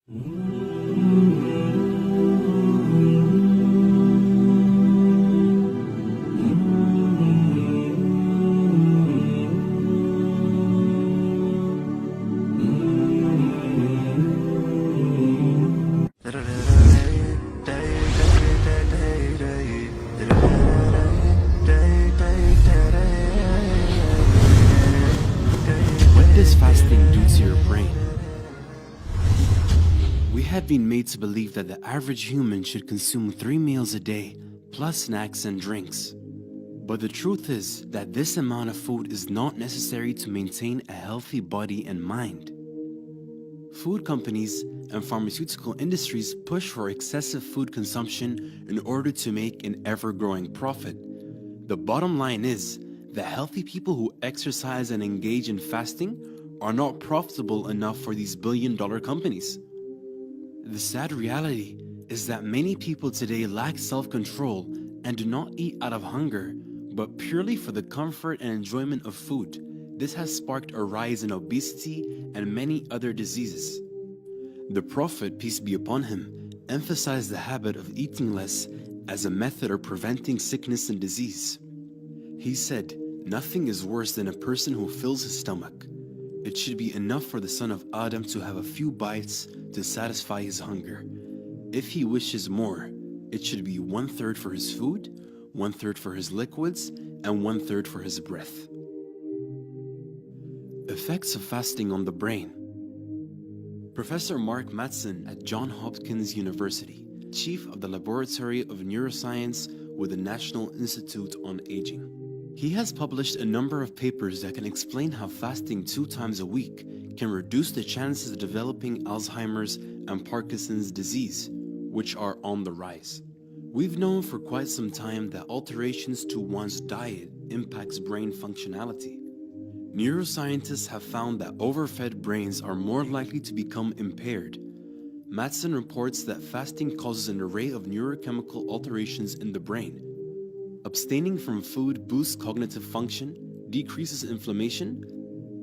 What does fasting do to your brain? We have been made to believe that the average human should consume 3 meals a day, plus snacks and drinks. But the truth is that this amount of food is not necessary to maintain a healthy body and mind. Food companies and pharmaceutical industries push for excessive food consumption in order to make an ever-growing profit. The bottom line is that healthy people who exercise and engage in fasting are not profitable enough for these billion-dollar companies. The sad reality is that many people today lack self-control and do not eat out of hunger, but purely for the comfort and enjoyment of food. This has sparked a rise in obesity and many other diseases. The Prophet, peace be upon him, emphasized the habit of eating less as a method of preventing sickness and disease. He said, "Nothing is worse than a person who fills his stomach. It should be enough for the son of Adam to have a few bites to satisfy his hunger. If he wishes more, it should be 1/3 for his food, 1/3 for his liquids, and 1/3 for his breath." Effects of fasting on the brain. Professor Mark Mattson at Johns Hopkins University, chief of the Laboratory of Neuroscience with the National Institute on Aging. He has published a number of papers that can explain how fasting 2 times a week can reduce the chances of developing Alzheimer's and Parkinson's disease, which are on the rise. We've known for quite some time that alterations to one's diet impacts brain functionality. Neuroscientists have found that overfed brains are more likely to become impaired. Mattson reports that fasting causes an array of neurochemical alterations in the brain. Abstaining from food boosts cognitive function, decreases inflammation,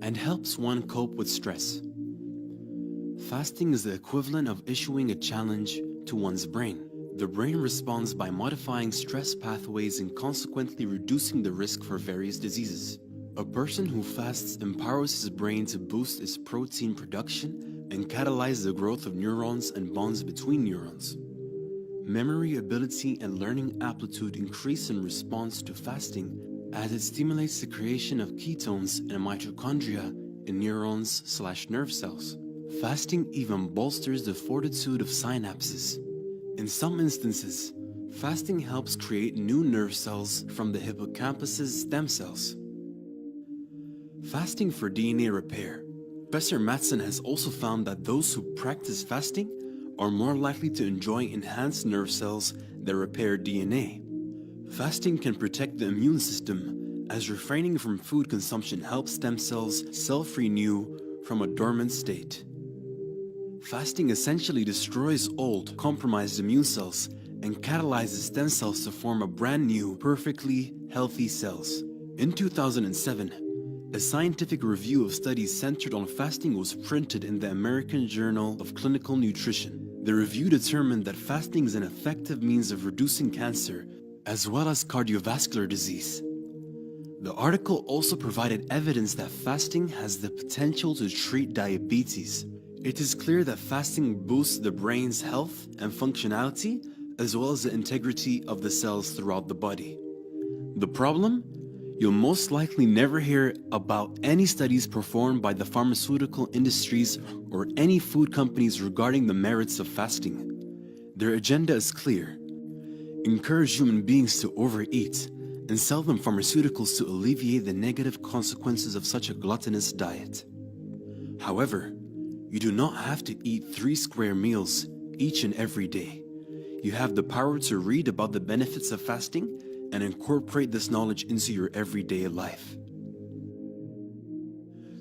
and helps one cope with stress. Fasting is the equivalent of issuing a challenge to one's brain. The brain responds by modifying stress pathways and consequently reducing the risk for various diseases. A person who fasts empowers his brain to boost its protein production and catalyze the growth of neurons and bonds between neurons. Memory ability and learning aptitude increase in response to fasting as it stimulates the creation of ketones and mitochondria in neurons/nerve cells. Fasting even bolsters the fortitude of synapses. In some instances, fasting helps create new nerve cells from the hippocampus's stem cells. Fasting for DNA repair. Professor Mattson has also found that those who practice fasting are more likely to enjoy enhanced nerve cells that repair DNA. Fasting can protect the immune system, as refraining from food consumption helps stem cells self-renew from a dormant state. Fasting essentially destroys old, compromised immune cells and catalyzes stem cells to form a brand new, perfectly healthy cells. In 2007, a scientific review of studies centered on fasting was printed in the American Journal of Clinical Nutrition. The review determined that fasting is an effective means of reducing cancer, as well as cardiovascular disease. The article also provided evidence that fasting has the potential to treat diabetes. It is clear that fasting boosts the brain's health and functionality, as well as the integrity of the cells throughout the body. The problem? You'll most likely never hear about any studies performed by the pharmaceutical industries or any food companies regarding the merits of fasting. Their agenda is clear: encourage human beings to overeat and sell them pharmaceuticals to alleviate the negative consequences of such a gluttonous diet. However, you do not have to eat 3 square meals each and every day. You have the power to read about the benefits of fasting and incorporate this knowledge into your everyday life.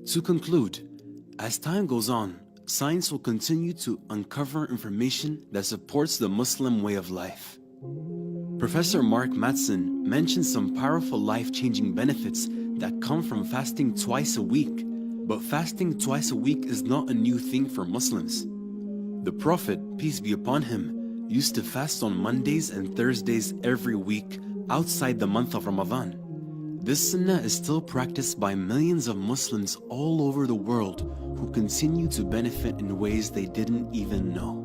To conclude, as time goes on, science will continue to uncover information that supports the Muslim way of life. Professor Mark Mattson mentioned some powerful life-changing benefits that come from fasting twice a week. But fasting twice a week is not a new thing for Muslims. The Prophet, peace be upon him, used to fast on Mondays and Thursdays every week outside the month of Ramadan. This sunnah is still practiced by millions of Muslims all over the world who continue to benefit in ways they didn't even know.